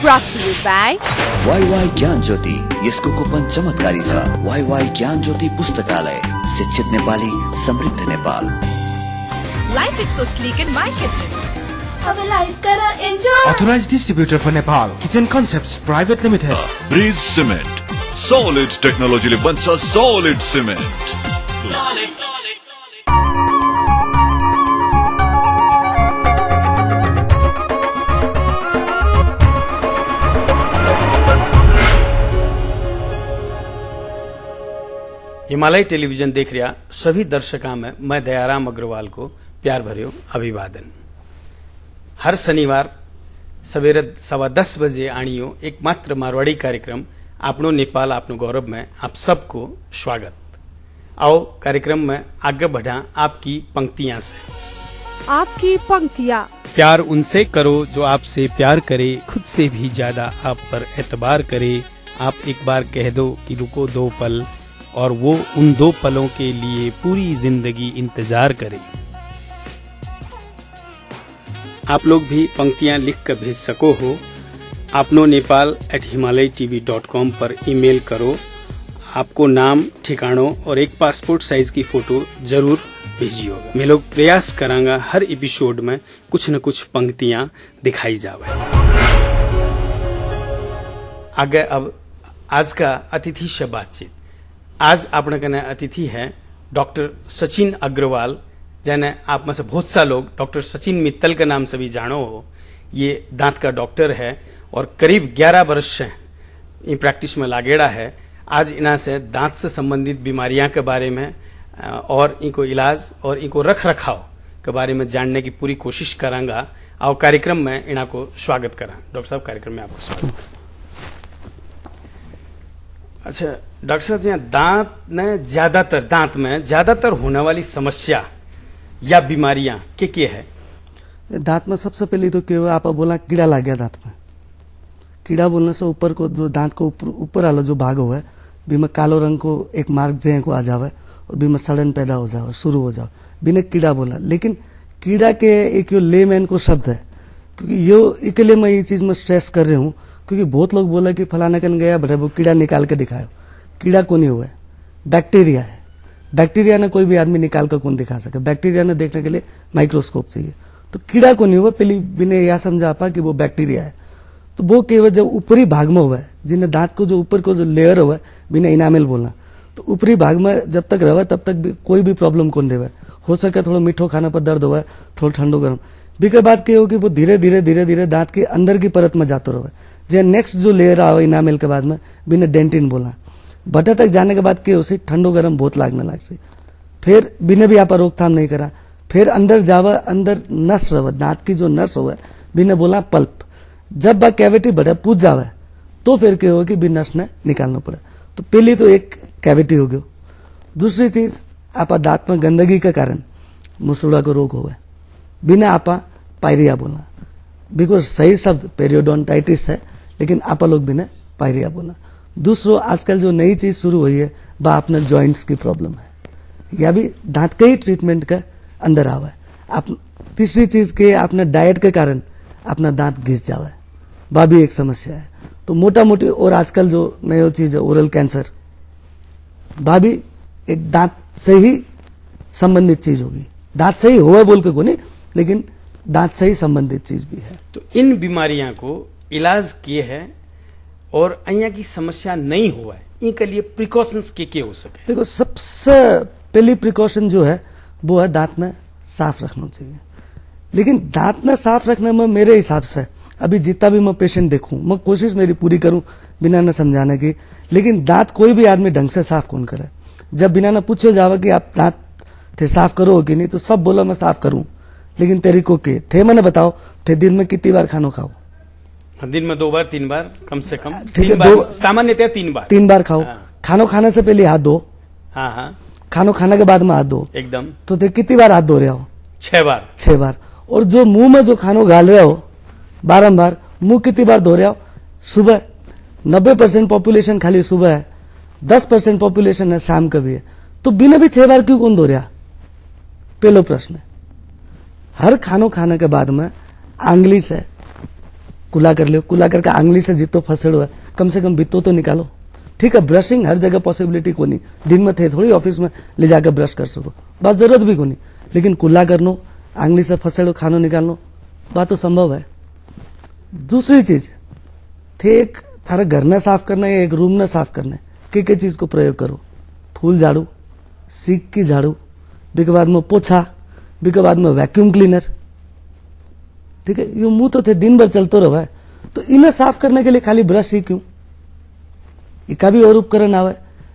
brought to you by Vigyan Jyoti, यसको coupon चमत्कारी छ। वाई ज्ञान ज्योति पुस्तकालय, शिक्षित नेपाली, समृद्ध Nepal. Life is so sleek in my kitchen. Have a life, kara enjoy. Authorized distributor for Nepal, Kitchen Concepts Private Limited. Breeze Cement, solid technology ले बन्छ solid cement. Himalaya television देख रहा सभी दर्शकों में मैं दयाराम अग्रवाल को प्यार भर्यो अभिवादन। हर शनिवार सवेरे 10:15 बजे आणियो एकमात्र मारवाड़ी कार्यक्रम आपनो नेपाल आपनो गौरव में आप सबको स्वागत। आओ कार्यक्रम में आगे बढ़ा आपकी पंक्तियां से। आपकी पंक्तियां। प्यार उनसे करो जो आपसे प्यार करे, खुद से भी ज्यादा आप पर एतबार करे। आप एक बार कह दो कि रुको 2 पल, और वो उन 2 पलों के लिए पूरी जिंदगी इंतजार करे। आप लोग भी पंक्तियां लिख कर भेज सको हो। आपनो नेपाल@himalaytv.com पर ईमेल करो। आपको नाम, ठिकानों और एक पासपोर्ट साइज की फोटो जरूर भेजियो। मैं लोग प्रयास करांगा हर एपिसोड में कुछ न कुछ पंक्तियां दिखाई जावे। आगे अब आज का अतिथि से बातचीत। आज अपने कने अतिथि है डॉक्टर सचिन अग्रवाल, जिन्हें आप में से बहुत सा लोग डॉक्टर सचिन मित्तल के नाम से भी जानो हो। ये दांत का डॉक्टर है और करीब 11 वर्ष से ये प्रैक्टिस में लागेड़ा है। आज इन्हें से दांत से संबंधित बीमारियां के बारे में और इनको इलाज और इनको रख रखाव के बारे में जानने की पूरी कोशिश करांगा। और कार्यक्रम में इन्हें को स्वागत करा। डॉक्टर साहब, कार्यक्रम में आपको स्वागत। अच्छा डॉक्टर साहब, दांत में ज्यादातर होने वाली समस्या या बीमारियां क्या है? दांत में सबसे पहले तो क्या हुआ, आप बोला कीड़ा लग गया दांत में। कीड़ा बोलने से ऊपर को जो दांत को ऊपर वाला जो भाग हुआ है बीमा कालो रंग को एक मार्क जे को आ जावे और बीमा सड़न पैदा हो जावे, शुरू हो जावे, बिना कीड़ा बोला। लेकिन कीड़ा के एक यो लेमैन को शब्द है, क्योंकि यो इसके लिए मैं ये चीज में स्ट्रेस कर रही हूँ, क्योंकि बहुत लोग बोला कि फलाना कन गया बड़े वो कीड़ा निकाल के दिखाओ। कीड़ा को नहीं हुआ है, बैक्टीरिया है। बैक्टीरिया ने कोई भी आदमी निकाल कर कौन दिखा सके। बैक्टीरिया ने देखने के लिए माइक्रोस्कोप चाहिए। तो कीड़ा को नहीं हुआ, पहले बिना यह समझा पा कि वो बैक्टीरिया है। तो वो केवल जब ऊपरी भाग में हुआ है, जिन्हें दांत को जो ऊपर को जो लेयर हुआ है बिना इनामिल बोलना, तो ऊपरी भाग में जब तक रहे तब तक भी कोई भी प्रॉब्लम कौन देवे। हो सके थोड़ा मीठो खाना पर दर्द हुआ है, थोड़ा ठंडो गर्म। बीके बाद क्या हो कि वो धीरे धीरे दांत के अंदर की परत में जाते रहे। जे नेक्स्ट जो लेयर आवे इनामिल के बाद में बिना डेंटिन बोला, बटा तक जाने के बाद क्या उसे ठंडो गर्म बहुत लागने लग। फिर बिना भी आप रोकथाम नहीं करा, फिर अंदर जावा, अंदर नस रहे, दांत की जो नस हो बिना बोला पल्प। जब बा कैविटी बढ़े पूछ जावे तो फिर क्या हो कि बिन नस ने निकालना पड़े। तो पहली तो एक कैविटी हो गयो। दूसरी चीज, आपा दांत में गंदगी के कारण मुसुड़ा को रोग हुआ, बिना आपा पायरिया बोला। बिकॉज सही शब्द पेरियोडोंटाइटिस है, लेकिन आपा लोग बिना पायरिया बोला। दूसरो आजकल जो नई चीज शुरू हुई है वह अपने जॉइंट्स की प्रॉब्लम है, या भी दांत के ही ट्रीटमेंट का अंदर आवा है। आप तीसरी चीज के अपने डाइट के कारण अपना दांत घिस जावा है, वह भी एक समस्या है। तो मोटा मोटी और आजकल जो नई चीज है ओरल कैंसर, वह भी एक दांत से ही संबंधित चीज होगी। दांत से ही हुआ बोल के को नहीं, लेकिन दांत से ही संबंधित चीज भी है। तो इन बीमारियां को इलाज किए है और अहिया की समस्या नहीं हुआ है, इनके लिए प्रिकॉशंस के हो सके? देखो, सबसे पहली प्रिकॉशन जो है वो है दांत में साफ रखना चाहिए। लेकिन दांत में साफ रखने में मेरे हिसाब से अभी जितना भी मैं पेशेंट देखूं, मैं कोशिश मेरी पूरी करूं बिना न समझाने की, लेकिन दांत कोई भी आदमी ढंग से साफ कौन करे। जब बिना न पूछे जावा कि आप दांत थे साफ करो कि नहीं, तो सब बोला मैं साफ करूं, लेकिन तेरी को के थे मैंने बताओ थे दिन में कितनी बार खानो खाओ? दिन में 2 बार 3 बार कम से कम। ठीक है, सामान्यतः 3 बार। 3 बार खाओ। खानो खाने से पहले हाथ धो। हाँ, खानो खाने के बाद में हाथ धो एकदम। तो थे कितनी बार हाथ धो रहे हो? 6 बार। 6 बार। और जो मुंह में जो खानो गाल रहे हो बारंबार, मुंह कितनी बार धो रहे हो? सुबह 90% पॉपुलेशन खाली सुबह है, 10% पॉपुलेशन है शाम का भी है। तो बिना भी 6 बार क्यों कौन धो रहा? पहलो प्रश्न है। हर खानो खाने के बाद में आंगली से कुला कर लो, कुला करके आंगली से जितो फसेड़ो है कम से कम बितो तो निकालो। ठीक है, ब्रशिंग हर जगह पॉसिबिलिटी को नहीं, दिन में थे थोड़ी ऑफिस में ले जाकर ब्रश कर सको, बस जरूरत भी को नहीं, लेकिन कुल्ला करनो, आंगली से फसेड़ो, खानो निकालनो, बात तो संभव है। दूसरी चीज थे एक थारा घर ने साफ करना है, एक रूम ने साफ करना है, के चीज को प्रयोग करो, फूल झाड़ू, सीख की झाड़ू, बीके बाद में पोछा, बीके बाद में वैक्यूम क्लीनर। ठीक है, ये मुंह तो थे दिन भर चलते रहो है, तो इन्हें साफ करने के लिए खाली ब्रश ही क्यों, इका भी और उपकरण आवे।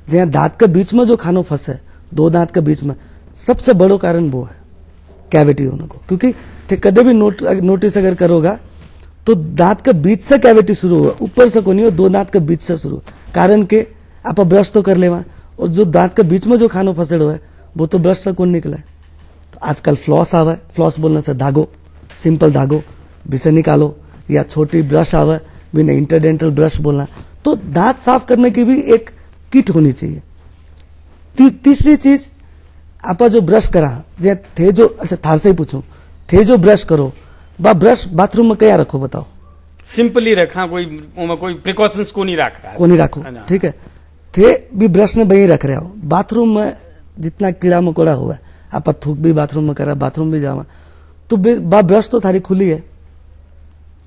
जहां दांत के बीच में जो खानो फंसे, दो दांत के बीच में, सबसे बड़ो कारण वो है कैविटी होने को, क्योंकि थे कदे भी नोटिस अगर करोगा तो दांत के बीच से कैविटी शुरू हुआ, ऊपर से को नहीं हो, दो दांत के बीच से शुरू। कारण के आप ब्रश तो कर लेवा, और जो दांत के बीच में जो खानो फंसेड़ो है वो तो ब्रश से कौन निकला है। तो आजकल फ्लॉस आवे, फ्लॉस बोलने से धागो, सिंपल धागो भी से निकालो, या छोटी ब्रश आवे बिना इंटरडेंटल ब्रश बोलना। तो दांत साफ करने की भी एक किट होनी चाहिए। तीसरी चीज, आप जो ब्रश करा जे थे जो, अच्छा थार से ही पूछूं, थे जो ब्रश करो बा ब्रश बाथरूम में क्या रखो बताओ? सिंपली रखा, कोई प्रिकॉशंस को नहीं रखा, को नहीं रखो। ठीक है, थे भी ब्रश ने बही रख रहे हो। बाथरूम में जितना कीड़ा मकोड़ा हुआ है, आप थूक भी बाथरूम में करा, बाथरूम भी जावा, तो बा ब्रश तो थारी खुली है।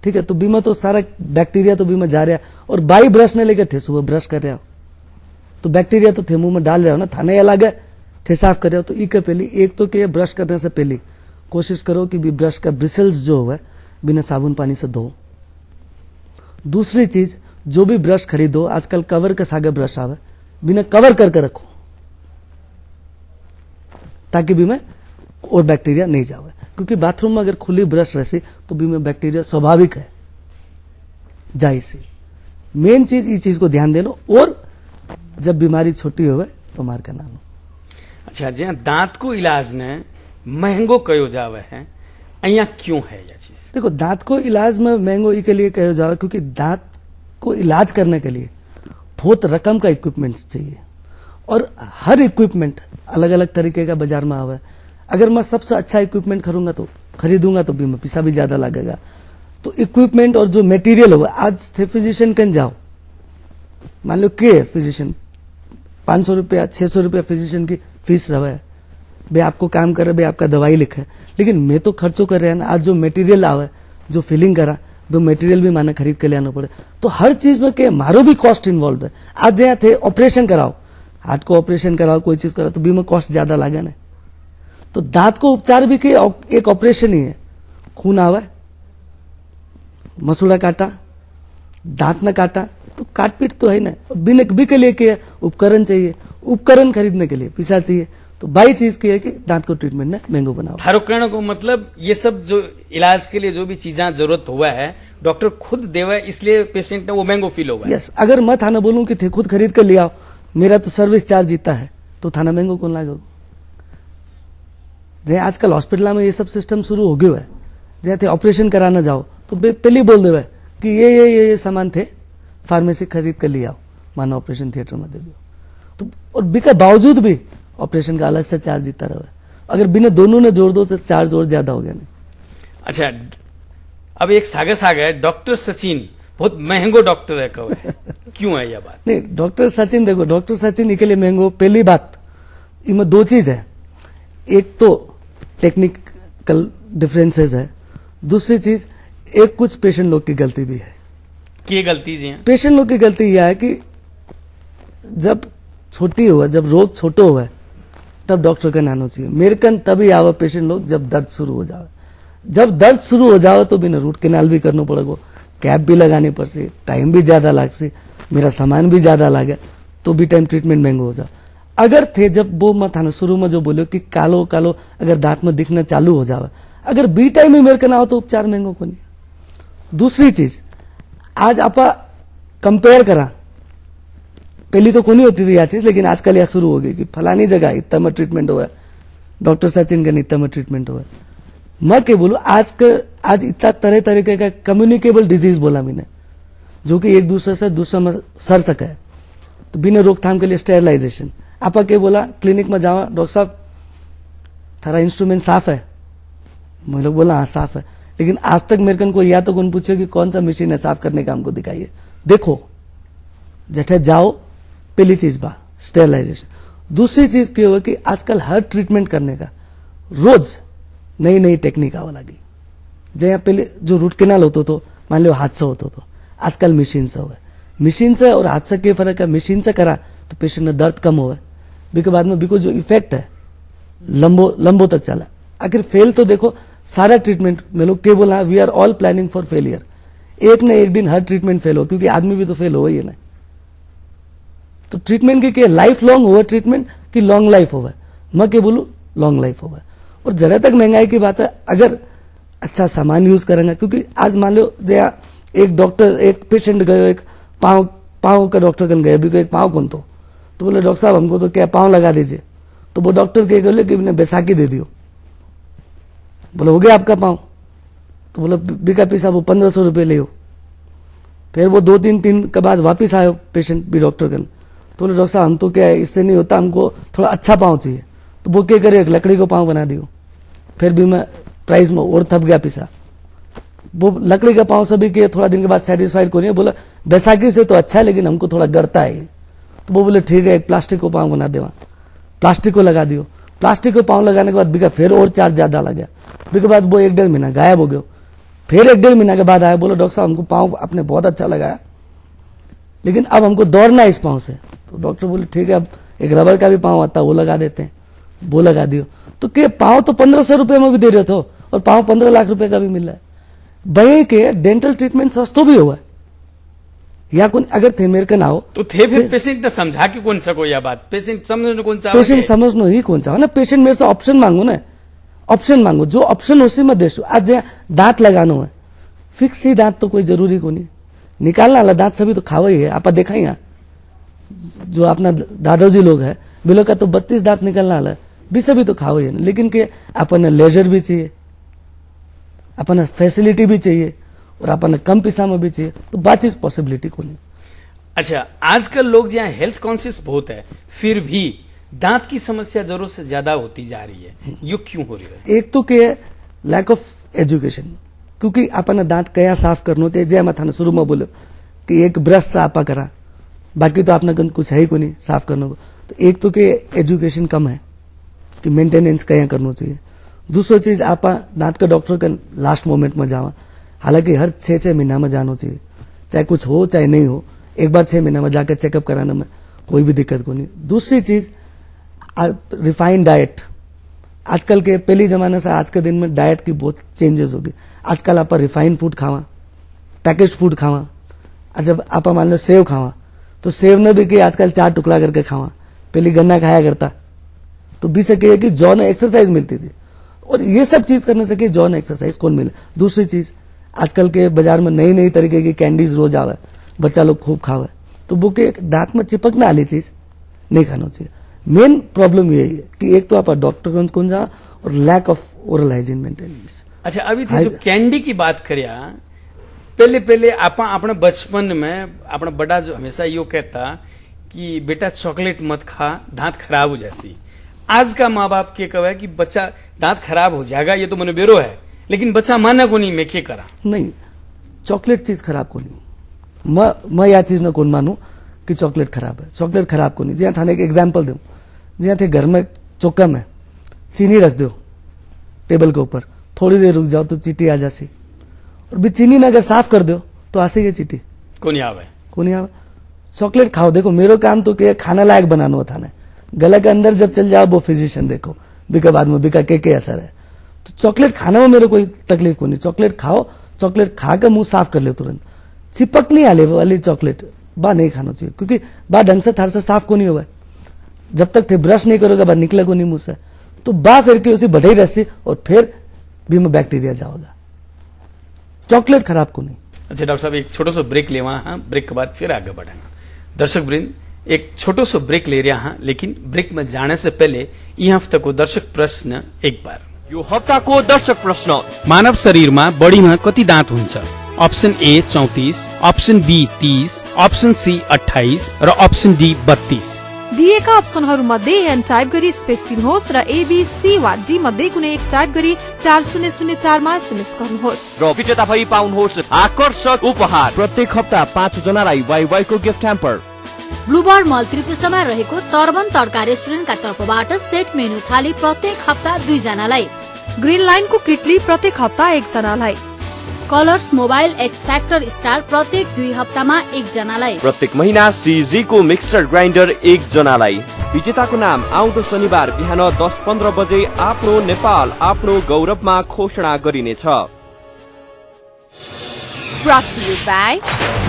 ठीक है, तो बीमा तो सारा बैक्टीरिया तो बीमा जा रहा है, और बाई ब्रश ने लेकर थे सुबह ब्रश कर रहे हो तो बैक्टीरिया तो थे मुंह में डाल रहे हो ना, थाने अलग है, थे साफ कर रहे हो। तो ई के पहले एक तो के ब्रश करने से पहले कोशिश करो कि भी ब्रश का ब्रिसल्स जो है बिना साबुन पानी से धो। दूसरी चीज, जो भी ब्रश खरीदो, आजकल कवर के सागे ब्रश आवे, बिना कवर करके रखो ताकि भी में और बैक्टीरिया नहीं जावे, क्योंकि बाथरूम में अगर खुली ब्रश रहे तो भी में बैक्टीरिया स्वाभाविक है जाए से। मेन चीज ये चीज को ध्यान देनो, और जब बीमारी छोटी होवे तो मार का नानो। अच्छा, ज्યાં दांत को इलाज ने महंगो कयो जावे है, अहिया क्यों है यह चीज? देखो, दांत को इलाज में महंगो के लिए कहो जावे क्योंकि दांत को इलाज करने के लिए बहुत रकम का इक्विपमेंट्स चाहिए, और हर इक्विपमेंट अलग अलग तरीके का बाजार में आवे। अगर मैं सबसे अच्छा इक्विपमेंट खरीदूंगा तो भी मैं पैसा भी ज्यादा लगेगा। तो इक्विपमेंट और जो मटेरियल होगा, आज थे फिजिशियन कन जाओ, मान लो के फिजिशियन 500 रुपया 600 रुपया फिजिशियन की फीस रहा है, बे आपको काम करे, बे आपका दवाई लिखे, लेकिन मैं तो खर्चो कर रहे हैं ना। आज जो मटेरियल आवे, जो फिलिंग करा, वो मटेरियल भी माने खरीद के ले आना पड़े, तो हर चीज में के मारो भी कॉस्ट इन्वॉल्व है। आज जहाँ थे ऑपरेशन कराओ, हार्ट को ऑपरेशन कराओ, कोई चीज कराओ, तो बीमा कॉस्ट ज्यादा लागे ना। तो दांत को उपचार भी के एक ऑपरेशन ही है। खून आवे, मसूड़ा काटा, दांत न काटा, तो काटपीट तो है ना। बिना भी के लिए क्या उपकरण चाहिए, उपकरण खरीदने के लिए पैसा चाहिए। तो बाई चीज की है कि दांत को ट्रीटमेंट ने महंगो बनाओ। थारो कहने को मतलब ये सब जो इलाज के लिए जो भी चीजें जरूरत हुआ है, डॉक्टर खुद देवा, इसलिए पेशेंट ने वो महंगो फील होगा। यस, अगर मैं थाना बोलूं कि थे खुद खरीद कर ले आओ, मेरा तो सर्विस चार्ज इतना है, तो थाना महंगो कौन लागेगा? जहाँ आजकल हॉस्पिटल में ये सब सिस्टम शुरू हो गया है, जहाँ थे ऑपरेशन कराना जाओ तो पहले बोल देवे कि ये सामान थे, फार्मेसी खरीद कर ले आओ, मानो ऑपरेशन थिएटर में दे दो। तो और बिका बावजूद भी ऑपरेशन का अलग से चार्ज इतना रहे। अगर बिना दोनों ने जोड़ दो तो चार्ज और ज्यादा हो गया नहीं। अच्छा, अब एक सागे डॉक्टर सचिन बहुत महंगो डॉक्टर है, कहो है। क्यों है यह बात? नहीं, डॉक्टर सचिन देखो, डॉक्टर सचिन के लिए महंगो, पहली बात इनमें दो चीज है, एक तो टेक्निकल डिफरेंसेस है, दूसरी चीज एक कुछ पेशेंट लोग की गलती भी है। क्या गलती जी है? पेशेंट लोग की गलती यह है कि जब छोटी हुआ, जब रोग छोटो हुआ तब डॉक्टर का नानो चाहिए। मेरे कन तभी आवे पेशेंट लोग जब दर्द शुरू हो जावे। जब दर्द शुरू हो जावे तो बिना रूट कैनाल भी करना पड़ेगा, कैप भी लगानी पड़सी, टाइम भी ज्यादा लागसी, मेरा सामान भी ज्यादा लागे, तो भी टाइम ट्रीटमेंट महंगो हो जाए। अगर थे जब वो मत आना शुरू में जो बोलो कि कालो कालो अगर दांत में दिखना चालू हो जावे, अगर बी टाइम में मेरे का ना हो तो उपचार महंगो को नहीं। दूसरी चीज, आज आप कंपेयर करा, पहली तो कोनी होती थी यह चीज, लेकिन आजकल यह शुरू हो गई कि फलानी जगह इतना में ट्रीटमेंट हुआ है, डॉक्टर सचिन का इतना में ट्रीटमेंट हुआ है। मैं क्या बोलूं, आज इतना तरह तरीके का कम्युनिकेबल डिजीज बोला मैंने, जो कि एक दूसरे से दूसरे में सर सके, तो बिना रोकथाम के लिए स्टेरिलाइजेशन। आप क्या बोला, क्लिनिक में जावा, डॉक्टर साहब थारा इंस्ट्रूमेंट साफ है, मैं लोग बोला हाँ साफ है, लेकिन आज तक मेरे को या तो कौन पूछे कि कौन सा मशीन है साफ करने का, हमको दिखाइए। देखो जठे जाओ, पहली चीज बा स्टेरिलाइजेशन। दूसरी चीज क्या हुआ कि आजकल हर ट्रीटमेंट करने का रोज नई नई टेक्निक आवा लगी। जहाँ पहले जो रूट केनाल होतो तो मान लो हाथ से होतो तो आजकल मशीन से हुआ। मशीन से और हाथ से क्या फर्क है? मशीन से करा तो पेशेंट में दर्द कम हुआ, बिके बाद में बिको जो इफेक्ट है लंबो तक चला। आखिर फेल तो देखो सारा ट्रीटमेंट में लोग क्या बोला, we are all planning for failure. एक न एक दिन हर ट्रीटमेंट फेल हो, क्योंकि आदमी भी तो फेल हो ही है ना। तो ट्रीटमेंट की क्या लाइफ लॉन्ग हुआ ट्रीटमेंट कि लॉन्ग लाइफ होगा? मैं क्या बोलूं, लॉन्ग लाइफ होगा। और जरा तक महंगाई की बात है, अगर अच्छा सामान यूज करेंगे, क्योंकि आज मान लो जया एक डॉक्टर एक पेशेंट गयो, एक पाँव का डॉक्टर कन गए, भी एक पाँव कौन तो बोले डॉक्टर साहब हमको तो क्या पाँव लगा दीजिए। तो वो डॉक्टर के बोले कि मैंने बैसाखी दे दियो। बोले हो गया आपका पाँव? तो बोले बिका पैसा वो 1500 रुपये ले। फिर वो 2-3 दिन के बाद वापिस आयो पेशेंट भी डॉक्टर कन। तो बोले डॉक्टर साहब हम तो क्या है, इससे नहीं होता, हमको थोड़ा अच्छा पाँव चाहिए। तो वो क्या करे, एक लकड़ी को पाँव बना दियो। फिर भी मैं प्राइस में और थप गया पैसा। वो लकड़ी का पाँव से भी के थोड़ा दिन के बाद सेटिस्फाइड को नहीं, बोला बैसाखी से तो अच्छा है लेकिन हमको थोड़ा गड़ता है। तो वो बोले ठीक है, एक प्लास्टिक को पाँव बना देवा। प्लास्टिक को लगा दियो। प्लास्टिक को पाँव लगाने के बाद बिका फिर और चार्ज ज्यादा लगा। बिके बाद वो 1-1.5 महीना गायब हो गया। फिर 1-1.5 महीना के बाद आया, बोलो डॉक्टर साहब हमको पाँव अपने बहुत अच्छा लगाया, लेकिन अब हमको दौड़ना है इस पाँव से। तो डॉक्टर बोले ठीक है, अब एक रबर का भी पाँव आता है वो लगा देते हैं। वो लगा दियो। तो क्या पाँव तो 1500 रुपये में भी दे रहे थे और पाँव 15 लाख रुपए का भी मिल रहा है। वही के डेंटल ट्रीटमेंट सस्तो भी हुआ है। या कौन अगर थे मेरे का ना हो तो थे फिर पेशेंट ने समझा कि कौन सा कोई बात, पेशेंट समझने कौन सा, पेशेंट समझनो ही कौन सा ना। पेशेंट मेरे से ऑप्शन मांगो ना, ऑप्शन मांगो, जो ऑप्शन उसी में देशो। आज दांत लगानो है, फिक्स ही दांत तो कोई जरूरी को नहीं, निकालना वाला दांत सभी तो खावा ही है। आप देखा यहाँ जो अपना दादाजी लोग है बिलो का तो 32 दांत निकलना वाला भी सभी तो खावा ही है। लेकिन के अपन लेजर भी चाहिए, अपन फैसिलिटी भी चाहिए और अपन कम पैसा में भी चाहिए, तो बात चीज पॉसिबिलिटी को नहीं। अच्छा, आजकल लोग जहाँ हेल्थ कॉन्शियस बहुत है, फिर भी दांत की समस्या जरूरत से ज्यादा होती जा रही है, ये क्यों हो रही है? एक तो क्या है लैक ऑफ एजुकेशन, क्योंकि अपन दांत कया साफ करनो ते जय मैं थाने शुरू में बोलो कि एक ब्रश से आपा करा, बाकी तो आपने कुछ है ही को नहीं साफ करने को। तो एक तो के एजुकेशन कम है कि मेंटेनेंस कया करना चाहिए। दूसरी चीज आपा दांत का डॉक्टर का लास्ट मोमेंट में जावा, हालांकि हर 6-6 महीना में जाना चाहिए, चाहे कुछ हो चाहे नहीं हो, एक बार 6 महीना में जाकर चेकअप कराने में कोई भी दिक्कत को नहीं। दूसरी चीज रिफाइंड डाइट, आजकल के पहले जमाने से आज के दिन में डाइट की बहुत चेंजेस होगी। आजकल आप रिफाइंड फूड खावा, पैकेज फूड खावा। जब आप मान लो सेव खावा तो सेव ने भी कि आजकल 4 टुकड़ा करके खावा, पहले गन्ना खाया करता तो भी सके कि जॉ ने एक्सरसाइज मिलती थी। और ये सब चीज करने से कि जॉ ने एक्सरसाइज कौन मिले। दूसरी चीज आजकल के बाजार में नई नई तरीके की कैंडीज रोज आवे, बच्चा लोग खूब खावे, तो वो के दांत में चिपकने वाली चीज नहीं खाना चाहिए। मेन प्रॉब्लम यही है कि एक तो आप डॉक्टर कौन जा और lack of oral hygiene maintenance. अच्छा, अभी थे जो कैंडी की बात करिया, पहले आपा अपने बचपन में अपना बड़ा जो हमेशा यो कहता कि बेटा चॉकलेट मत खा, दांत खराब हो जासी। आज का माँ बाप के कहे कि बच्चा दांत खराब हो जाएगा, ये तो मैंने बेरो है, लेकिन बच्चा माना को नहीं, मैं क्या करा? नहीं, चॉकलेट चीज खराब को नहीं। मैं यह चीज न कौन मानू कि चॉकलेट खराब है, चॉकलेट खराब को नहीं। जहाँ थाने एक एग्जाम्पल दू, जहाँ थे घर में चौका में चीनी रख दो टेबल के ऊपर, थोड़ी देर रुक जाओ तो चीटी आ जासी, और भी चीनी ना अगर साफ कर दो तो आसे ये चीटी को नहीं आवे, को नहीं आवे। चॉकलेट खाओ, देखो मेरो काम तो क्या खाना लायक बनाना होता है, गले के अंदर जब चल जाओ वो फिजिशियन देखो बिका बाद में बिका के असर है। तो चॉकलेट खाने में मेरे कोई तकलीफ को नहीं, चॉकलेट खाओ, चॉकलेट खा के मुंह साफ कर ले तुरंत, चिपक नहीं आले वाली चॉकलेट बा नहीं खाना चाहिए, क्योंकि बा ढंग से थार से साफ को नहीं हुआ, जब तक थे ब्रश नहीं करोगे बा निकले को नहीं मुंह से, तो बा फिर के उसी बढ़ई रस्सी और फिर भी में बैक्टीरिया जाओगा। चॉकलेट खराब को नहीं। अच्छा डॉक्टर साहब, एक छोटा सा ब्रेक लेवा, हाँ, ब्रेक के बाद फिर आगे बढ़ेंगे। दर्शक वृंद, एक छोटो सो ब्रेक ले रहा हाँ, लेकिन ब्रेक में जाने से पहले यह हफ्ता को दर्शक प्रश्न एक बार। यो हप्ताको दर्शक प्रश्न, मानव शरीरमा बढीमा कति दाँत हुन्छ? Option A 34, option B 30, option C 28 र ऑप्शन डी 32। दिएका अप्सनहरू मध्ये एन टाइप गरी स्पेस दिनुहोस् र ABC वा D मध्ये कुनै एक टाइप गरी 4004 मा एसएमएस गर्नुहोस् र विजेता भई पाउनुहोस् आकर्षक उपहार। प्रत्येक हप्ता 5 जनालाई वाइवाई को गिफ्ट ह्याम्पर। ब्लूबर्ड मल त्रिपुरामा रहेको तर्बन तड्का रेस्टुरेन्टका तर्फबाट सेट मेनु थाली प्रत्येक हप्ता 2 जनालाई। ग्रीन लाइनको किटली प्रत्येक हप्ता 1 जनालाई। Colours mobile x factor star प्रत्येक 2 हप्तामा 1 जनालाई। प्रत्येक महिना CG को मिक्सर ग्राइन्डर 1 जनालाई। विजेताको नाम आउँदो शनिबार बिहान 10:15 बजे आफ्नो नेपाल आफ्नो गौरवमा घोषणा गरिनेछ। Brought to you by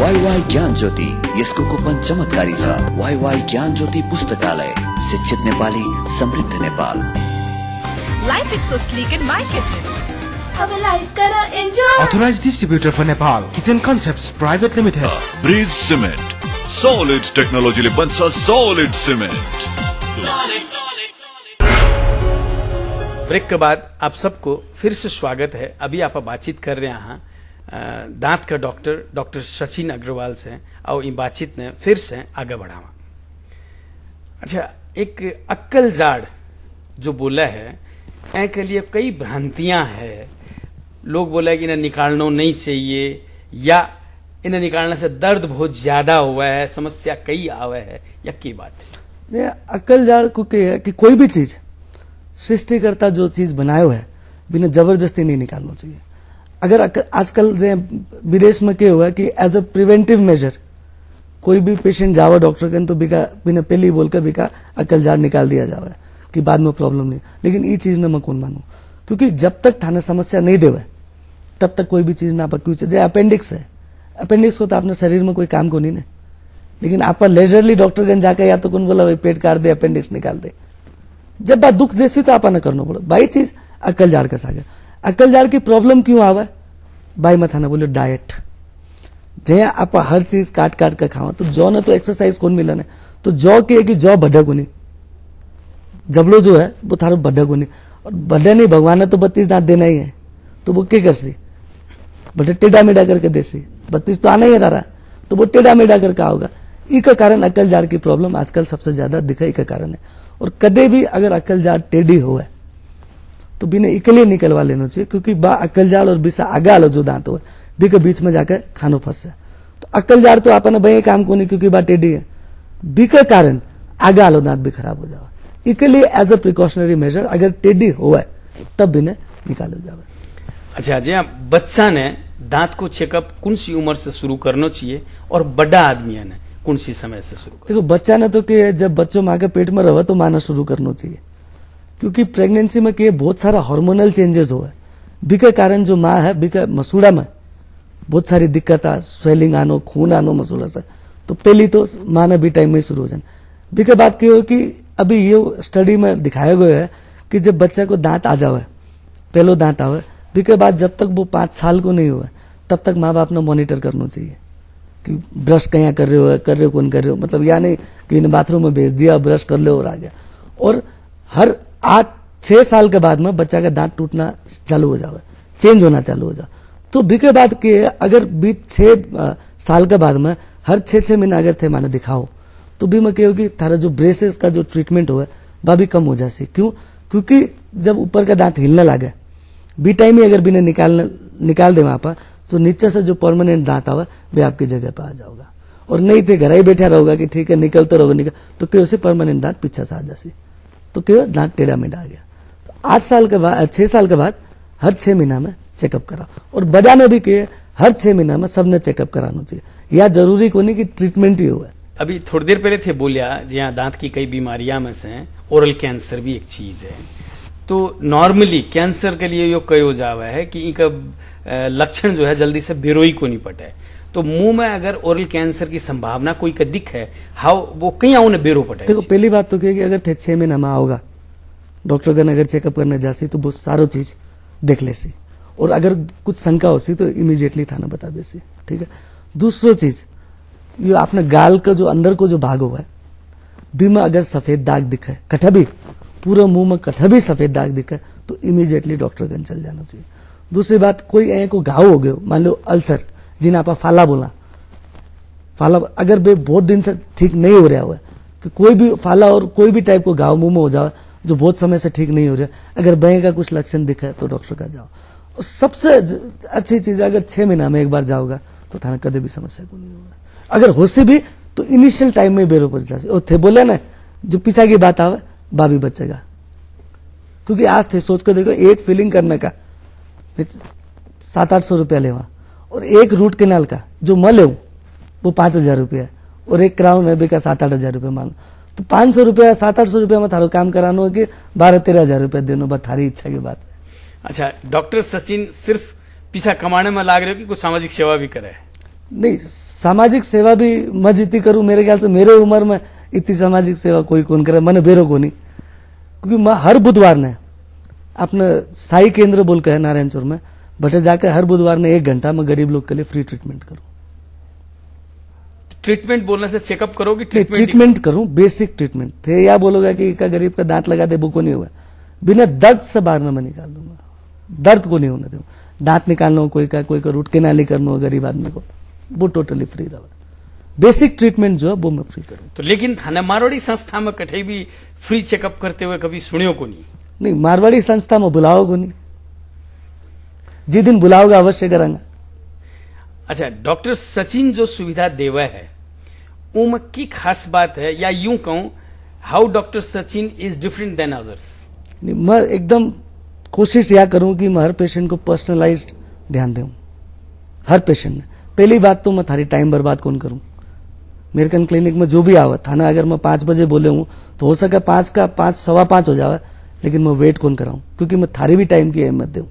WaiWai ज्ञान ज्योति यसको कुपन चमत्कारी छ। वाईवाई ज्ञान ज्योति पुस्तकालय, शिक्षित नेपाली, समृद्ध Nepal. Life is so sleek in my kitchen. अब लाइफ कर enjoy. Authorized distributor for Nepal, Kitchen Concepts Private Limited. Bridge Cement solid टेक्नोलॉजीले बन्छ सॉलिड सिमेन्ट। ब्रेक के बाद आप सबको फिर से स्वागत है। अभी आप बातचीत कर रहे हैं दांत का डॉक्टर सचिन अग्रवाल से, और इन बातचीत ने फिर से आगे बढ़ावा। अच्छा, एक अक्कल जाड़ जो बोला है के लिए कई भ्रांतियां हैं। लोग बोला कि इन्हें निकालना नहीं चाहिए, या इन्हें निकालने से दर्द बहुत ज्यादा हुआ है, समस्या कई आवे है, या की बात है? अक्कल जाड़ को है कि कोई भी चीज सृष्टिकर्ता जो चीज बनायो है बिना जबरदस्ती नहीं निकालना चाहिए। अगर आजकल विदेश में क्या हुआ कि एज अ प्रिवेंटिव मेजर कोई भी पेशेंट जावा डॉक्टर के तो बिना पहले ही बोलकर बिका अक्कल जाड़ निकाल दिया जावे कि बाद में प्रॉब्लम नहीं। लेकिन ये चीज ना मैं कौन मानू, क्योंकि जब तक थाने समस्या नहीं देवे तब तक कोई भी चीज ना पक्की जो अपेंडिक्स है, अपेंडिक्स को तो अपने शरीर में कोई काम को नहीं। लेकिन आप लेजरली डॉक्टर गन जाकर या तो कौन बोला भाई पेट काट दे, अपेंडिक्स निकाल दे। जब बात दुख देसी तो आप ना करना पड़ो। बाई चीज अक्कल जाड़ का सागे। अक्कल जाड़ की प्रॉब्लम क्यों आवा? बाई मत थाना बोलो डाइट, जहाँ आप हर चीज काट काट कर खावा तो जौ ने तो एक्सरसाइज कौन मिला ने, तो जौ के कि जौ बढ़ा को नहीं, जबलो जो है वो थारो बढ़ा को नहीं। और बढ़ा नहीं, भगवान ने तो 32 दांत देना ही है, तो वो क्या कर सी बड़े टेढ़ा मेढ़ा करके देसी 32 तो आना ही है तारा, तो वो टेढ़ा मेढ़ा करके आओगा। इसका कारण अक्कल जाड़ की प्रॉब्लम आजकल सबसे ज्यादा दिखाई का कारण है। और कदे भी अगर अक्कल जाड़ टेढ़ी हो तो बिना इकले निकलवा लेना चाहिए, क्योंकि बा अक्कल जाड़ और बिसा आगा आलो जो दांत हो बी के बीच में जाकर खानो फंस है। तो अक्कल जाड़ तो आपने भाई काम को नहीं, क्योंकि बा टेढ़ी है, बी के कारण आगा आलो दांत भी खराब हो जाओ। इकले एज अ प्रिकॉशनरी मेजर अगर टेढ़ी हो तब भी निकालो जावे। अच्छा जी, बच्चा ने दांत को चेकअप कौन सी उम्र से शुरू करना चाहिए और बड़ा आदमी ने कौन सी समय से शुरू? देखो, बच्चा ने तो कि जब बच्चों माँ के पेट में रहे तो माना शुरू करना चाहिए, क्योंकि प्रेगनेंसी में के बहुत सारा हार्मोनल चेंजेस हो है। बिके कारण जो माँ है बिके मसूड़ा में बहुत सारी दिक्कत आ, स्वेलिंग आनो, खून आनो मसूड़ा से, तो पहली तो माँ ने भी टाइम में शुरू हो जाए। बिके बात क्या हो कि अभी ये स्टडी में दिखाया गया है कि जब बच्चे को दांत आ जावे, पहलो दांत आवे, बिके बाद जब तक वो 5 साल को नहीं हुआ तब तक माँ बाप ने मॉनिटर करना चाहिए कि ब्रश कहीं कर रहे हो कौन कर रहे हो। मतलब या नहीं कि इन बाथरूम में भेज दिया, ब्रश कर ले और आ गया। और हर 8-6 साल के बाद में बच्चा का दांत टूटना चालू हो जाए, चेंज होना चालू हो जाए। तो बिके बाद के अगर 6 साल के बाद में हर 6 महीना अगर थे माने दिखाओ तो भी मैं कहूँ कि थारा जो ब्रेसेस का जो ट्रीटमेंट हुआ वह भी कम हो जाए। क्यों? क्योंकि जब ऊपर का दांत हिलने लगे बी टाइम ही अगर बिना निकाल दे वहां पर, तो नीचे से जो परमानेंट दांत आवा वे आपकी जगह पर आ जाओगा। और नहीं थे घर ही बैठा रहोगा कि ठीक है निकलते रहोगे, तो क्यों से परमानेंट दांत पीछे से आ जासी, तो क्यों दांत टेढ़ा मेढ़ा आ गया। तो 8 साल के बाद 6 साल के बाद हर 6 महीना में चेकअप करा। और बड़ा में भी के हर 6 महीना में सबने चेकअप कराना चाहिए। या जरूरी को नहीं कि ट्रीटमेंट ही हुआ। अभी थोड़ी देर पहले थे बोलिया जी हाँ, दांत की कई बीमारियां में से ओरल कैंसर भी एक चीज है। तो नॉर्मली कैंसर के लिए यो कहो जावा है कि इनका लक्षण जो है जल्दी से बेरोई को नहीं पटे। तो मुंह में अगर ओरल कैंसर की संभावना कोई का दिख है, हाउ वो कहीं आओ ने बेरो पटे। देखो, पहली बात तो क्या कि अगर थे 6 महीना में आओगा डॉक्टर गन अगर चेकअप करने जासी तो बहुत सारो चीज देख लेसी, और अगर कुछ शंका होसी तो इमीडिएटली थाना बता देसी। ठीक है। दूसरो चीज ये आपने गाल का जो अंदर को जो भाग हुआ है बीमा अगर सफेद दाग दिखे, कटा भी पूरा मुंह में कटा भी सफेद दाग दिखे तो इमीडिएटली डॉक्टर गन चल जाना चाहिए। दूसरी बात, कोई को घाव हो गयो, मान लो अल्सर जिन्हें आप फाला बोला, फाला अगर वे बहुत दिन से ठीक नहीं हो रहा हुआ कि कोई भी फाला और कोई भी टाइप को घाव मुंह में हो जाए जो बहुत समय से ठीक नहीं हो रहा, अगर बहे का कुछ लक्षण दिखा है तो डॉक्टर का जाओ। और सबसे अच्छी चीज है, अगर 6 महीना में एक बार जाओगा तो थाना कदे भी समस्या को नहीं होगा। अगर होसी भी तो इनिशियल टाइम में बेरो पर जाए। और थे बोले ना जो पीछा की बात आवे बाबी बचेगा, क्योंकि आज थे सोच कर देखो एक फीलिंग करने का 700-800 रुपया लेवा और एक रूट केनाल का जो मैं ले वो 5000 रुपया है और एक क्राउन है बेका 7-8 हजार रुपया मान लो, तो 500 रुपया 700-800 रुपया में थारो काम करानो है कि 12-13 हजार रुपया देनो, बस थारी इच्छा की बात है। अच्छा, डॉक्टर सचिन सिर्फ पैसा कमाने में लाग रहे हो कि कुछ सामाजिक सेवा भी करे? नहीं, सामाजिक सेवा भी मैं जितनी करूं, मेरे ख्याल से मेरे उम्र में इतनी सामाजिक सेवा कोई कौन करे, मैंने बेरो को नहीं। क्योंकि मैं हर बुधवार ने अपने साई केंद्र बोल के है नारायणचौर में, बटे जाकर हर बुधवार ने 1 घंटा मैं गरीब लोग के लिए फ्री ट्रीटमेंट करूं। ट्रीटमेंट बोलने से चेकअप करोगे? ट्रीटमेंट करूं, बेसिक ट्रीटमेंट थे। या बोलोगे कि का गरीब का दांत लगा दे वो को नहीं हुआ, बिना दर्द से बाहर में मैं निकाल दूंगा, दर्द को नहीं होने दूं। दांत निकालना हो कोई का रूट केनाली करना हो गरीब आदमी को, वो टोटली फ्री रहा। बेसिक ट्रीटमेंट जो है वो मैं फ्री करूं। तो लेकिन थाना मारवाड़ी संस्था में कठे भी फ्री चेकअप करते हुए कभी सुनियो को नहीं? नहीं, मारवाड़ी संस्था में बुलाओ को नहीं, जिस दिन बुलाओगे अवश्य करेंगे। अच्छा, डॉक्टर सचिन जो सुविधा देवा है उनमें की खास बात है, या यूं कहूं how doctor Sachin is different than others? मैं एकदम कोशिश यह करूं कि मैं हर पेशेंट को पर्सनलाइज्ड ध्यान दूं, हर पेशेंट ने। पहली बात तो मैं थारी टाइम बर्बाद कौन करूं। मेरे कन क्लिनिक में जो भी आवे थाना, अगर मैं 5 बजे बोले हूं तो हो सके 5 का 5 सवा 5 हो जावे, लेकिन मैं वेट कौन कराऊं, क्योंकि मैं थारी भी टाइम की अहमियत दूं।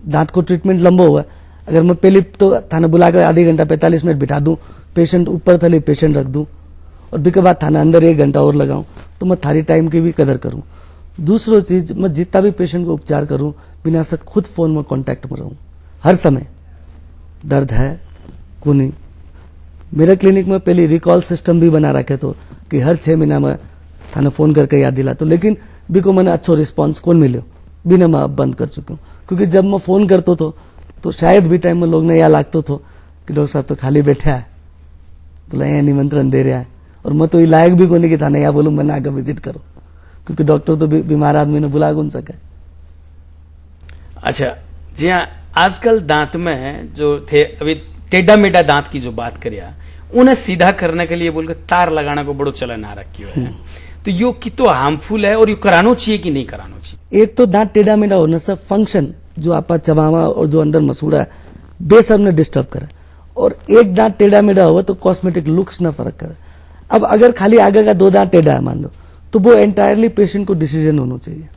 दांत को ट्रीटमेंट लंबा हुआ, अगर मैं पहले तो थाना बुला कर आधे घंटा 45 मिनट बिठा दूं, पेशेंट ऊपर थले पेशेंट रख दूं और बिके बाद थाना अंदर 1 घंटा और लगाऊं, तो मैं थारी टाइम की भी कदर करूं। दूसरो चीज, मैं जितना भी पेशेंट को उपचार करूं बिना से खुद फोन में कांटेक्ट में रहूं हर समय, दर्द है को नहीं। मेरे क्लिनिक में पहले रिकॉल सिस्टम भी बना रखे तो कि हर 6 महीना में थाना फोन करके याद दिला, तो लेकिन बिको मैंने अच्छो रिस्पॉन्स कौन मिले बिना मैं अब बंद कर चुका हूँ। क्योंकि जब मैं फोन करता तो शायद भी टाइम में लोग ने यह लागतो तो कि डॉक्टर साहब तो खाली बैठा है, बोला यहाँ निमंत्रण दे रहा है, और मैं तो ये लायक भी को नहीं कि थाने या बोलूं मैंने आगे विजिट करो, क्योंकि डॉक्टर तो बीमार आदमी ने बुला कौन सके। अच्छा, जी हाँ, आजकल दांत में जो थे अभी टेढ़ा मेढ़ा दांत की जो बात करिया, उन्हें सीधा करने के लिए बोलकर तार लगाना को बड़ो चलन आ रखी है, तो यो कितो हार्मफुल है और यो करानो चाहिए कि नहीं करानो चाहिए? एक तो दांत टेढ़ा मेढ़ा होने से फंक्शन जो आपका चबावा और जो अंदर मसूड़ा है बेसब ने डिस्टर्ब करे, और एक दांत टेढ़ा मेढ़ा हुआ तो कॉस्मेटिक लुक्स ना फर्क करे। अब अगर खाली आगे का 2 दांत टेढ़ा है मान लो, तो वो एंटायरली पेशेंट को डिसीजन होना चाहिए,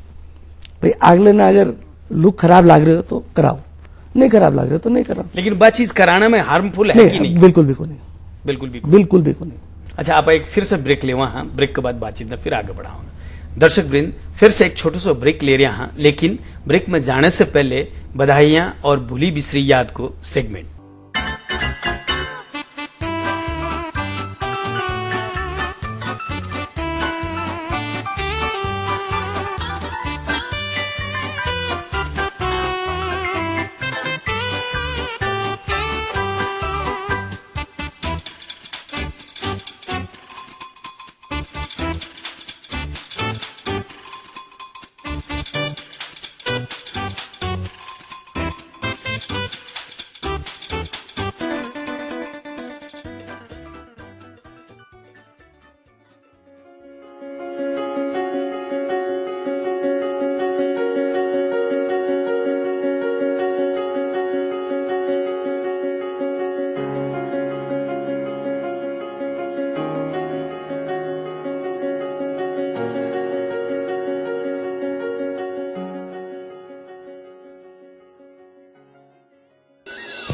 भाई अगले ना अगर लुक खराब लग रहे हो तो कराओ, नहीं खराब लग रहे हो तो नहीं कराओ। लेकिन वह चीज कराना में हार्मफुल है कि नहीं? बिल्कुल भी को नहीं, बिल्कुल भी नहीं। अच्छा, आप एक फिर से ब्रेक ले वहां, ब्रेक के बाद बातचीत में फिर आगे बढ़ाऊंगा। दर्शक वृंद, फिर से एक छोटा सा ब्रेक ले रहे हैं, लेकिन ब्रेक में जाने से पहले बधाइयां और भूली बिसरी याद को सेगमेंट।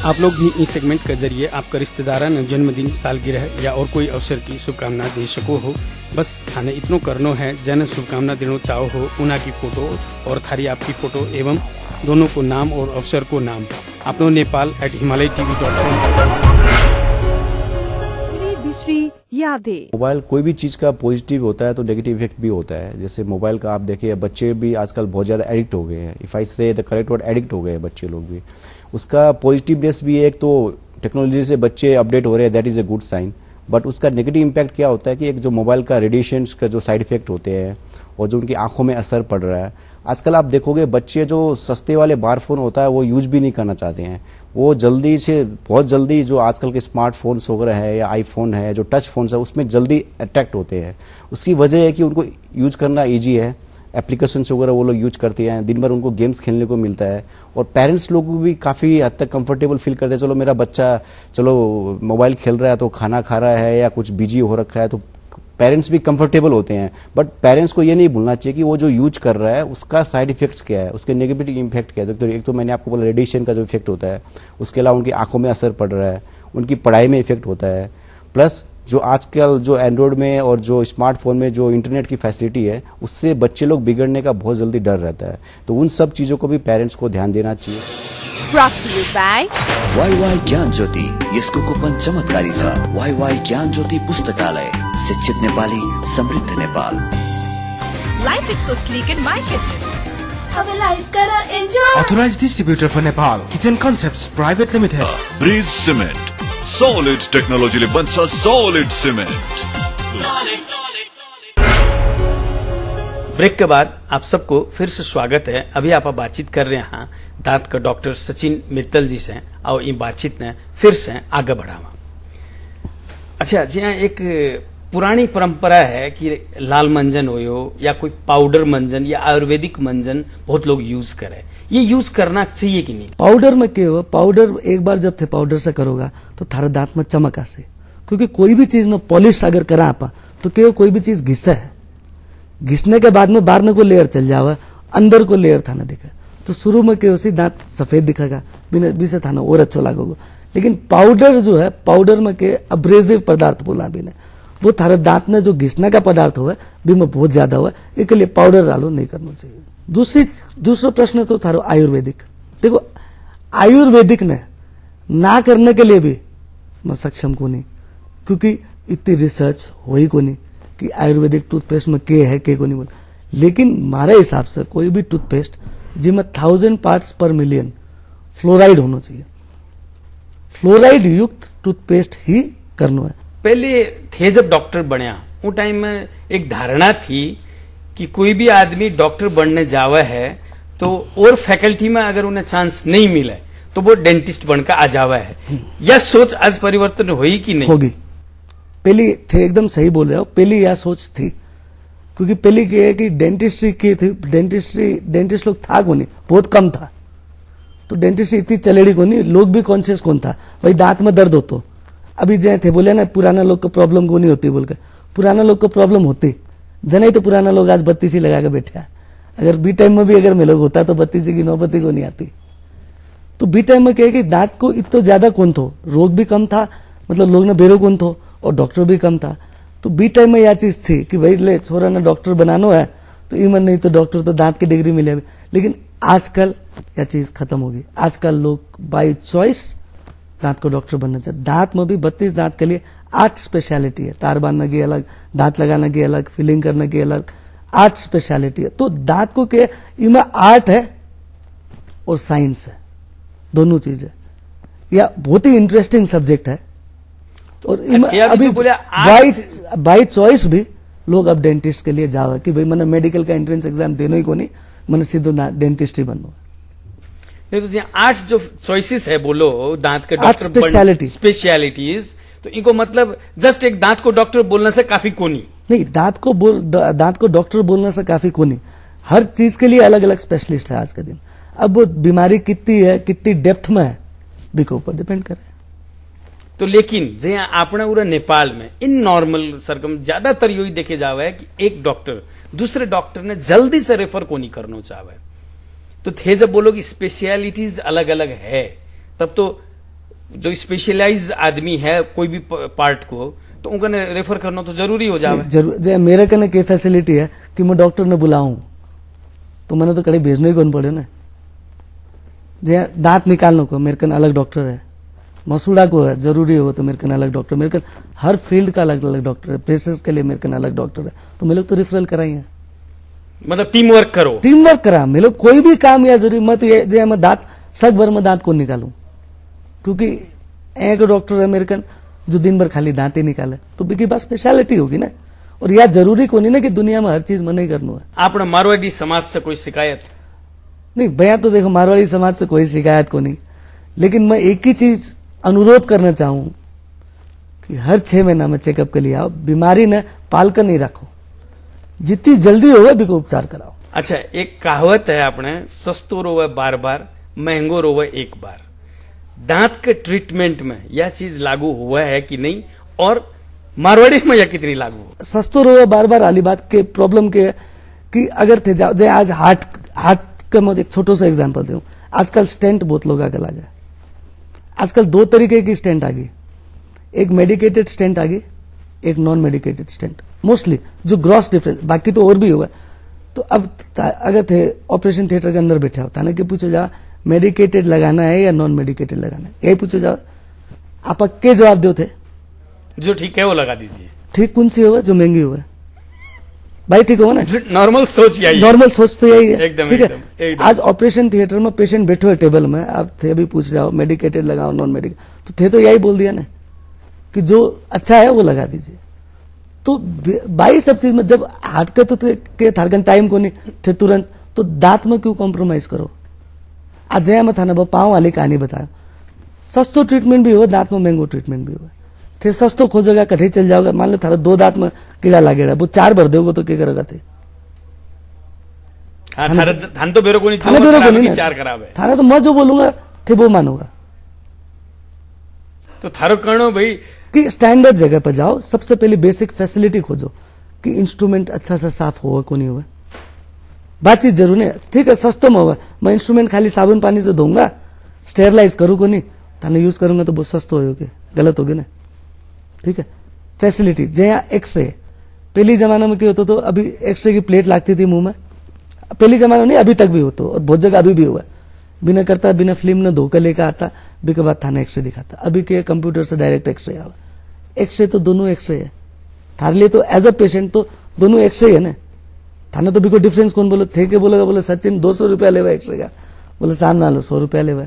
आप लोग भी इस सेगमेंट के जरिए आपका रिश्तेदारा जन्मदिन, सालगिरह या और कोई अवसर की शुभकामना दे सको हो। बस थाने इतनो करनो है, जन शुभकामना देना चाहो हो उना की फोटो और थारी आपकी फोटो एवं दोनों को नाम और अवसर को नाम अपनो nepal@himalayatv.com। यादें। मोबाइल कोई भी चीज का पॉजिटिव होता है तो नेगेटिव इफेक्ट भी होता है। जैसे मोबाइल का आप देखिए, बच्चे भी आजकल बहुत ज्यादा एडिक्ट हो गए हैं। इफ आई से द करेक्ट वर्ड, एडिक्ट हो गए हैं बच्चे लोग भी। उसका पॉजिटिवनेस भी एक तो टेक्नोलॉजी से बच्चे अपडेट हो रहे हैं, that is a good sign. But उसका नेगेटिव इम्पैक्ट क्या होता है कि एक जो मोबाइल का रेडिएशन का जो साइड इफेक्ट होते हैं और जो उनकी आंखों में असर पड़ रहा है, आजकल आप देखोगे बच्चे जो सस्ते वाले बार फोन होता है वो यूज भी नहीं करना चाहते हैं। वो जल्दी से बहुत जल्दी जो आजकल के स्मार्टफोन्स वगैरह है या आईफोन है, जो टच फोन्स है, उसमें जल्दी अट्रैक्ट होते हैं। उसकी वजह है कि उनको यूज करना ईजी है, एप्लीकेशंस वगैरह वो लोग यूज करते हैं, दिन भर उनको गेम्स खेलने को मिलता है और पेरेंट्स लोग भी काफ़ी हद तक कंफर्टेबल फील करते हैं। चलो मेरा बच्चा चलो मोबाइल खेल रहा है तो खाना खा रहा है या कुछ बिजी हो रखा है, तो पेरेंट्स भी कंफर्टेबल होते हैं। बट पेरेंट्स को ये नहीं भूलना चाहिए कि वो जो यूज कर रहा है उसका साइड इफेक्ट्स क्या है, उसके नेगेटिव इम्पैक्ट क्या है। तो एक तो मैंने आपको बोला रेडिएशन का जो इफेक्ट होता है, उसके अलावा उनकी आंखों में असर पड़ रहा है, उनकी पढ़ाई में इफेक्ट होता है, प्लस जो आजकल जो एंड्रॉयड में और जो स्मार्टफोन में जो इंटरनेट की फैसिलिटी है उससे बच्चे लोग बिगड़ने का बहुत जल्दी डर रहता है। तो उन सब चीज़ों को भी पेरेंट्स को ध्यान देना चाहिए। Brought to you by WaiWai ज्ञान ज्योति यसको कुपन चमत्कारी छ। वाईवाई ज्ञान ज्योति पुस्तकालय, शिक्षित नेपाली, समृद्ध Nepal. Life is so sleek in my kitchen. अब लाइफ करा enjoy. Authorized distributor for Nepal, Kitchen Concepts Private Limited. Bridge Cement solid टेक्नोलॉजीले बन्छ सॉलिड सिमेन्ट। ब्रेक के बाद आप सबको फिर से स्वागत है। अभी आप बातचीत कर रहे हैं दांत का डॉक्टर सचिन मित्तल जी से और ये बातचीत ने फिर से आगे बढ़ावा। अच्छा जी, एक पुरानी परंपरा है कि लाल मंजन हो या कोई पाउडर मंजन या आयुर्वेदिक मंजन बहुत लोग यूज करे, ये यूज करना चाहिए कि नहीं? पाउडर में क्या हो, पाउडर एक बार जब थे पाउडर से करोगा तो थारे दांत में चमक आसे, क्योंकि कोई भी चीज न पॉलिश अगर करा आपा तो क्या कोई भी चीज घिसा है, घिसने के बाद में बाहर को लेयर चल जावा, अंदर को लेयर था ना दिखा, तो शुरू में क्या उसी दांत सफेद दिखेगा, बिना बीसे था ना और अच्छा लागोगा। लेकिन पाउडर जो है, पाउडर में के अब्रेजिव पदार्थ बोला भी वो थारे दांत में जो घिसने का पदार्थ हुआ भी में बहुत ज्यादा हुआ, इसके लिए पाउडर डालो नहीं करना चाहिए। दूसरा प्रश्न तो थारो आयुर्वेदिक। देखो आयुर्वेदिक ने ना करने के लिए भी मैं सक्षम को नहीं, क्योंकि इतनी रिसर्च हो ही को नहीं कि आयुर्वेदिक टूथपेस्ट में के है के को नहीं बोल। लेकिन हमारे हिसाब से कोई भी टूथपेस्ट जिसमें 1000 पार्ट्स पर मिलियन फ्लोराइड होना चाहिए, फ्लोराइड युक्त टूथपेस्ट ही करना है। पहले थे जब डॉक्टर बनया वो टाइम में एक धारणा थी कि कोई भी आदमी डॉक्टर बनने जावा है तो और फैकल्टी में अगर उन्हें चांस नहीं मिले तो वो डेंटिस्ट बनकर आ जावा है। यह सोच आज परिवर्तन हुई कि नहीं? होगी। पहले थे, एकदम सही बोल रहे हो, पहले यह सोच थी, क्योंकि पहले क्या है कि डेंटिस्ट्री की थी, डेंटिस्ट लोग था को नहीं, बहुत कम था, तो डेंटिस्ट्री इतनी चलेड़ी को नहीं, लोग भी कॉन्शियस कौन था भाई दांत में दर्द हो तो अभी जय थे बोले ना पुराना लोग को प्रॉब्लम को नहीं होती बोलकर, पुराना लोग को प्रॉब्लम होती जने तो पुराना लोग आज बत्ती सी लगा के बैठे हैं। अगर बी टाइम में भी अगर मिलोग होता तो बत्ती सी की नौबत्ती को नहीं आती। तो बी टाइम में क्या है कि दांत को इतना ज्यादा कौन थो, रोग भी कम था, मतलब लोग ने बेरो कौन थो और डॉक्टर भी कम था। तो बी टाइम में यह चीज थी कि भाई ले छोरा ने डॉक्टर बनाना है तो ईमन नहीं तो डॉक्टर तो दांत की डिग्री मिले। लेकिन आजकल यह चीज खत्म होगी। आजकल लोग बाय चॉइस दांत को डॉक्टर बनना चाहिए। दांत में भी 32 दांत के लिए 8 स्पेशलिटी है, तार बांधने की अलग, दांत लगाने की अलग, फिलिंग करने की अलग, 8 स्पेशलिटी है। तो दांत को क्या इमा आर्ट है और साइंस है, दोनों चीज है। यह बहुत ही इंटरेस्टिंग सब्जेक्ट है। और अभी बाय चॉइस भी लोग अब डेंटिस्ट के लिए जावा कि भाई मैंने मेडिकल का एंट्रेंस एग्जाम देना ही को नहीं, मैंने सीधो डेंटिस्ट ही बनना। नहीं तो 8 जो चॉइसेस है बोलो दांत के डॉक्टर स्पेशलिटीज, तो इनको मतलब जस्ट एक दांत को डॉक्टर बोलने से काफी कोनी नहीं, दांत को डॉक्टर बोलने से काफी कोनी। हर चीज के लिए अलग अलग स्पेशलिस्ट है आज के दिन। अब वो बीमारी कितनी है, कितनी डेप्थ में है, बिको ऊपर डिपेंड करे। तो लेकिन जे अपना पूरा नेपाल में इन नॉर्मल सरकम ज्यादातर यही देखे जावा है कि एक डॉक्टर दूसरे डॉक्टर ने जल्दी से रेफर को नहीं करना चाहवा है। तो थे जब बोलो कि स्पेशलिटीज अलग अलग है, तब तो जो स्पेशलाइज आदमी है कोई भी पार्ट को तो उनका रेफर करना तो जरूरी हो जाए। जरूर मेरे कने के फैसिलिटी है कि मैं डॉक्टर ने बुलाऊं तो मैंने तो कहीं भेजना ही कौन पड़े ना। जे दांत निकालने को मेरे कन अलग डॉक्टर है, मसूड़ा को है जरूरी हो तो मेरे कन अलग डॉक्टर, मेरे कन हर फील्ड का अलग अलग डॉक्टर है। प्रेसेस के लिए मेरे कन अलग डॉक्टर है, तो मैं लोग तो रेफरल कराई है। मतलब टीम वर्क करो, टीम वर्क करा। मैं लोग कोई भी काम या जरूरी मत ये जे मैं दांत सग भर में दांत को निकालूं, क्योंकि एक डॉक्टर है मेरे कन जो दिन भर खाली दांत ही निकाले, तो बिकी पास स्पेशलिटी होगी ना। और यह जरूरी को नहीं ना कि दुनिया में हर चीज में नहीं करना है। आपने मारवाड़ी समाज से कोई शिकायत? नहीं भैया, तो देखो मारवाड़ी समाज से कोई शिकायत को नहीं, लेकिन मैं एक ही चीज अनुरोध करना चाहूं कि हर 6 महीना में चेकअप के लिए आओ, बीमारी ने पाल कर नहीं रखो, जितनी जल्दी हो बिको उपचार कराओ। अच्छा, एक कहावत है आपने, सस्तो रोवे बार बार, महंगो रोवे एक बार। दांत के ट्रीटमेंट में यह चीज लागू हुआ है कि नहीं, और मारवाड़ी में यह कितनी लागू हो? सस्तो रोवे बार बार वाली बात के प्रॉब्लम के कि अगर थे जाओ आज हार्ट का मैं एक छोटो सा एग्जांपल दूं। आजकल स्टेंट बहुत लोग आगे लगा। आजकल 2 तरीके की स्टेंट आ गई, एक मेडिकेटेड स्टेंट आ गई, एक नॉन मेडिकेटेड स्टेंट। मोस्टली जो ग्रॉस डिफरेंस, बाकी तो और भी हुआ। तो अब अगर थे ऑपरेशन थिएटर के अंदर बैठे होता ना कि पूछो जा मेडिकेटेड लगाना है या नॉन मेडिकेटेड लगाना है, यही पूछो जा, आप के जवाब दो थे जो ठीक है वो लगा दीजिए। ठीक कौन सी हुआ? जो महंगी हुआ भाई, ठीक होगा ना। नॉर्मल सोच यही, नॉर्मल सोच तो यही है। एकदम, ठीक एकदम, है। एकदम। आज ऑपरेशन थिएटर में पेशेंट बैठे हुए टेबल में, आप थे अभी पूछ रहे हो मेडिकेटेड लगाओ नॉन मेडिकेटेड, तो थे तो यही बोल दिया ना कि जो अच्छा है वो लगा दीजिए। तो बाई सब चीज में जब हार्ट का तो के थारकन टाइम को नहीं थे तुरंत, तो दांत में क्यों कॉम्प्रोमाइज करो? आज जया में था ना पाँव वाली कहानी बताया, सस्तो ट्रीटमेंट भी हो, दांत में महंगो ट्रीटमेंट भी हो। थे सस्तो खोजोगा, कठे चल जाओगा, मान लो थारा 2 दांत में कीड़ा लागेगा, वो 4 भर दोगे तो क्या करेगा? थे थाने तो बेरो को नहीं, थाने बेरो को नहीं, 4 खराब है थाना तो मैं जो बोलूंगा थे वो मानूंगा। तो थारो करो भाई कि स्टैंडर्ड जगह पर जाओ, सबसे पहले बेसिक फैसिलिटी खोजो कि इंस्ट्रूमेंट अच्छा सा साफ होगा को नहीं हुआ, बातचीत जरूर नहीं। ठीक है, सस्तो में हुआ, मैं इंस्ट्रूमेंट खाली साबुन पानी से धोऊंगा, स्टेरलाइज करूँ को नहीं, थाने यूज करूंगा तो बहुत सस्तो होगी, गलत होगी ना। ठीक है, फैसिलिटी जहाँ एक्सरे, पहली जमाना में क्या होता तो अभी एक्सरे की प्लेट लगती थी मुंह में, पहली जमाना में नहीं, अभी तक भी होता और बहुत जगह अभी भी हुआ, बिना करता बिना फिल्म न धोकर लेकर आता, भी के बाद थाना एक्सरे दिखाता। अभी के कंप्यूटर से डायरेक्ट एक्सरे आवा। एक्सरे तो दोनों एक्सरे है, थारे लिए तो एज अ पेशेंट तो दोनों एक्सरे है ना। थाना तो भी कोई डिफरेंस कौन बोलो थे के बोलेगा, बोले सचिन 200 रुपया लेवा एक्सरे का, बोले सामने लो 100 रुपया लेवा।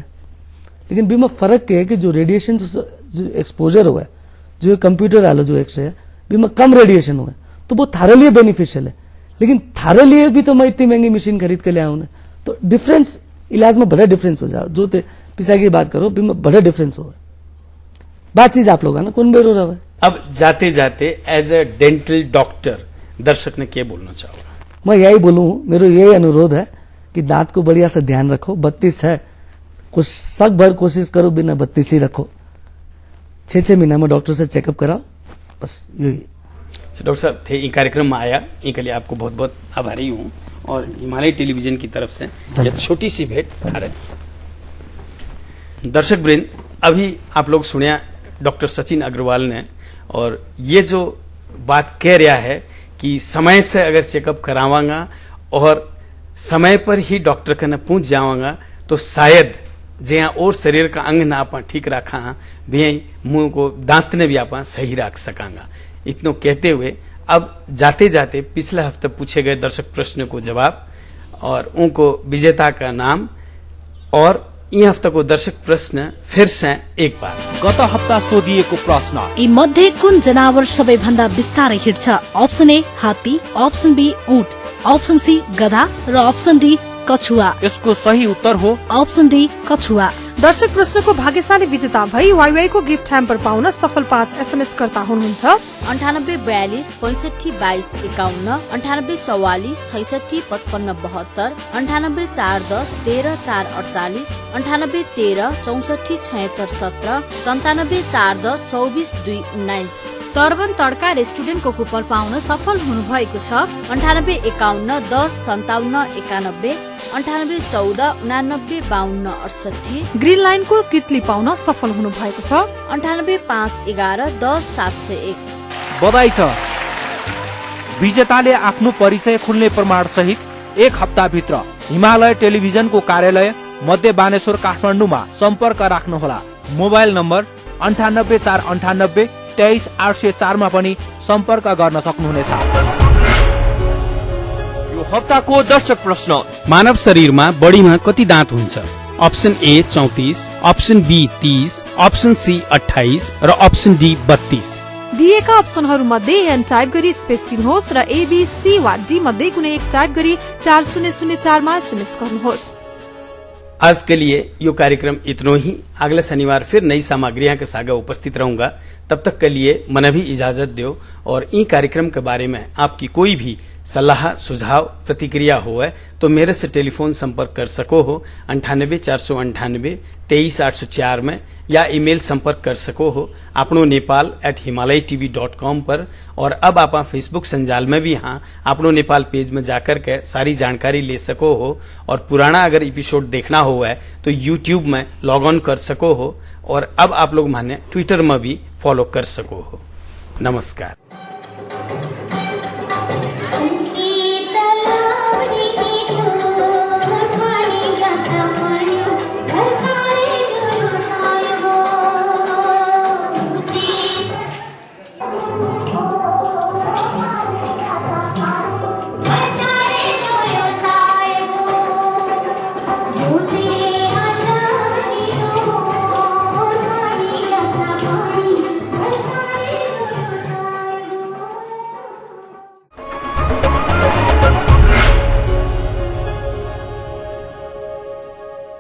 लेकिन बीमा फर्क क्या है कि जो रेडिएशन जो एक्सपोजर हुआ है, जो कंप्यूटर वाला जो एक्सरे है, बीमा कम रेडिएशन हुआ है, तो वो थारे लिए बेनिफिशियल है। लेकिन थारे लिए भी तो मैं इतनी महंगी मशीन खरीद के ले आऊं ना, तो डिफरेंस इलाज में बड़ा डिफरेंस हो जाओ। जो पिसा की बात करो, बीमा बड़ा डिफरेंस हो, बात चीज आप लोग ना कौन बेरो रहा है। अब जाते जाते एज ए डेंटल डॉक्टर दर्शक ने क्या बोलना चाहोगे? मैं यही बोलूं, मेरा यही अनुरोध है कि दांत को बढ़िया से ध्यान रखो। 32 है, कुछ सक भर कोशिश करो बिना 32 ही रखो। 6 महीना में डॉक्टर से चेकअप कराओ, बस यही। डॉक्टर साहब थे इन कार्यक्रम में आया, इनके लिए आपको बहुत बहुत आभारी हूँ, और हिमालय टेलीविजन की तरफ से यह छोटी सी भेंट आ रही। दर्शक वृंद, अभी आप लोग सुनिया डॉक्टर सचिन अग्रवाल ने, और ये जो बात कह रहा है कि समय से अगर चेकअप करावांगा और समय पर ही डॉक्टर के न पहुंच जावांगा तो शायद जहाँ और शरीर का अंग ना आप ठीक रखा भी मुंह को दांत ने भी आप सही रख सकांगा। इतनो कहते हुए अब जाते जाते पिछले हफ्ते पूछे गए दर्शक प्रश्न को जवाब और उनको विजेता का नाम और यी हफ्ताको दर्शक प्रश्न फिर से एक बार। गत हप्ता सोधिएको प्रश्न, यी मध्ये कुन जनावर सबैभन्दा बिस्तारै हिँड्छ? अप्सन ए हात्ती, अप्सन बी ऊँट, अप्सन सी गधा र अप्सन डी कछुआ। यसको सही उत्तर हो अप्सन डी कछुआ। दर्शक प्रश्नको भाग्यशाली विजेता भई वाईवाई को गिफ्ट ह्याम्पर पाउन सफल 5 SMS कर्ता हुनुहुन्छ। 98 42 65 22 51, 98 44 66 55 72, 98 410 13 4 48, 98 13 64 76 17, 97 410 24 2 19। तर्बन तड्का रेस्टुरेन्टको कुपन पाउन सफल हुनुभएको छ। 98 51 10 57 91, 98 14 89 52 68। ग्रीन लाइनको किटली पाउन सफल हुनु भएको छ। 98 5 11 10 701। बधाई छ, विजेताले आफ्नो परिचय खुल्ने प्रमाण सहित 1 हप्ताभित्र हिमालय टेलिभिजनको कार्यालय मध्य बानेश्वर काठमाडौँमा सम्पर्क राख्नुहोला। मोबाइल नम्बर 98 498 23 804 मा पनि सम्पर्क गर्न सक्नुहुनेछ। यो हप्ताको दर्शक प्रश्न, मानव शरीरमा बढीमा कति दाँत हुन्छ? Option A 34, option B 30, option C 28 र ऑप्शन डी 32। दिएका अप्सनहरूमध्ये एन टाइप गरी स्पेस दिनुहोस् र एबीसी वा डी मध्ये कुनै एक टाइप गरी 4004 मा एसएमएस गर्नुहोस्। आज के लिए यो कार्यक्रम इतना ही। अगले शनिवार फिर नई सामग्रियां के साथ उपस्थित रहूंगा। तब तक के लिए मन भी इजाजत दो और इ कार्यक्रम के बारे में आपकी कोई भी सलाह सुझाव प्रतिक्रिया हो है तो मेरे से टेलीफोन संपर्क कर सको हो 98 23 में या ईमेल संपर्क कर सको हो आपनो nepal@himalayatv.com पर। और अब आप फेसबुक संजाल में भी हाँ आपनो नेपाल पेज में जाकर के सारी जानकारी ले सको हो। और पुराना अगर एपिसोड देखना हो है तो यूट्यूब में लॉग ऑन कर सको हो। और अब आप लोग माने ट्विटर में भी फॉलो कर सको हो। नमस्कार। Okay.